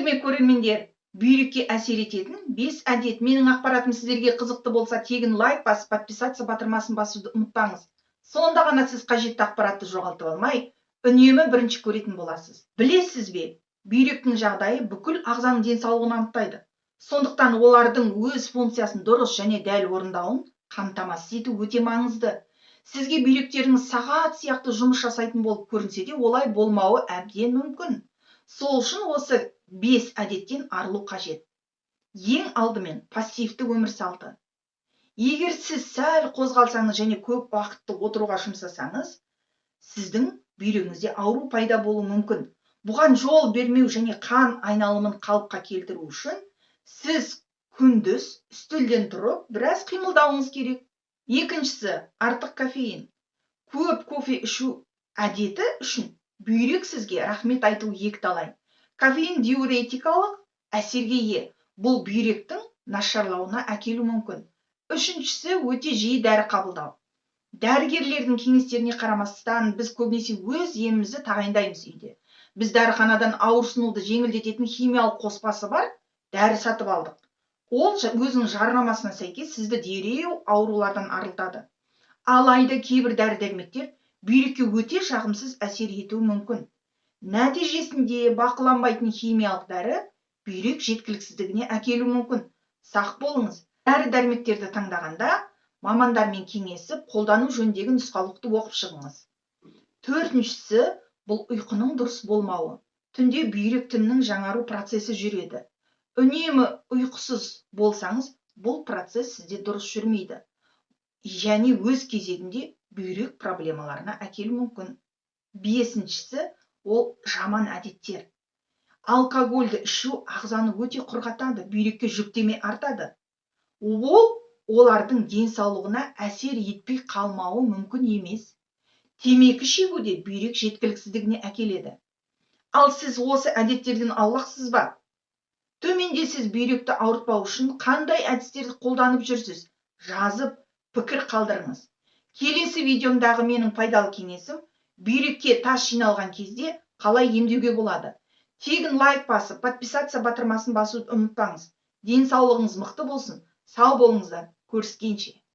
Құрметті көрермендер, бүйрекке әсер ететін 5 әдет. Менің ақпаратым сіздерге қызықты болса, тегін лайк басып, подписаться батырмасын басуды ұмытпаңыз. Сонда ғана сіз қажетті ақпаратты жоғалтып алмай, үнемі бірінші көретін боласыз. Білесіз бе, бүйректің жағдайы бүкіл ағзаның денсаулығын анықтайды. Сондықтан олардың өз функциясын дұрыс және дәл орындауын қамтамасыз ету өте маңызды. Сізге бүйректеріңіз сағат сияқты жұмыс жасайтын болып көрінсе де, олай болмауы әбден мүмкін. Сол үшін осы 5 әдеттен арылу қажет. Ең алдымен пассивті өмір салты. Егер сіз сәл қозғалсаңыз және көп уақытты отыруға жұмсасаңыз, сіздің бүйрегіңізде ауру пайда болуы мүмкін. Бұған жол бермеу және қан айналымын қалыпқа келтіру үшін сіз күндіз үстелден тұрып біраз қимылдауыңыз керек. Екіншісі, артық кофеин. Көп кофе ішу әдеті үшін бүйрек сізге рахмет айту екталай. Кофеин диуретикалық әсерге ие. Бұл бүйректің нашарлауына әкелу мүмкін. Үшіншісі, өте жиі дәрі қабылдау. Дәрігерлердің кеңестеріне қарамастан біз көбінесе өз емімізді тағайындаймыз үйде. Біз дәріханадан ауырсынуды жеңілдететін химиялық қоспасы бар дәрі сатып алдық. Ол өзінің жарнамасына сәйкес сізді дереу аурулардан арылтады. Алайда кейбір дәрі-дәрмектер бүйрекке өте жағымсыз әсер етуі мүмкін. Нәтижесінде бақыланбайтын химиялық дәрі бүйрек жеткіліксіздігіне әкелуі мүмкін. Сақ болыңыз. Дәрі-дәрмектерді таңдағанда мамандармен кеңесіп, қолдану жөніндегі нұсқаулықты оқып шығыңыз. Төртіншісі, бұл ұйқының дұрыс болмауы. Түнде бүйрек тінінің жаңару процесі жүреді. Үнемі ұйқысыз болсаңыз, бұл процесс сізде дұрыс жүрмейді. Және өз кезегінде бүйрек проблемаларына әкелуі мүмкін. Бесіншісі, ол жаман әдеттер. Алкогольді ішу ағзаны өте құрғатады, бүйрекке жүктеме артады. Олардың денсаулығына әсер етпей қалмауы мүмкін емес. Темекі шегуде бүйрек жеткіліксіздігіне әкеледі. Ал сіз осы әдеттерден аулақсыз ба? Төменде сіз бүйректі ауыртпау үшін қандай әдістерді қолданып жүрсіз? Жазып, пікір қалдырыңыз. Келесі видеомдағы менің пайдалы кеңесім, бүйрекке тас жиналған кезде қалай емдеуге болады? Тегін лайк басып, подписаться батырмасын басуды ұмытпаңыз. Денсаулығыңыз мықты болсын. Сау болыңыздар. Көріскенше.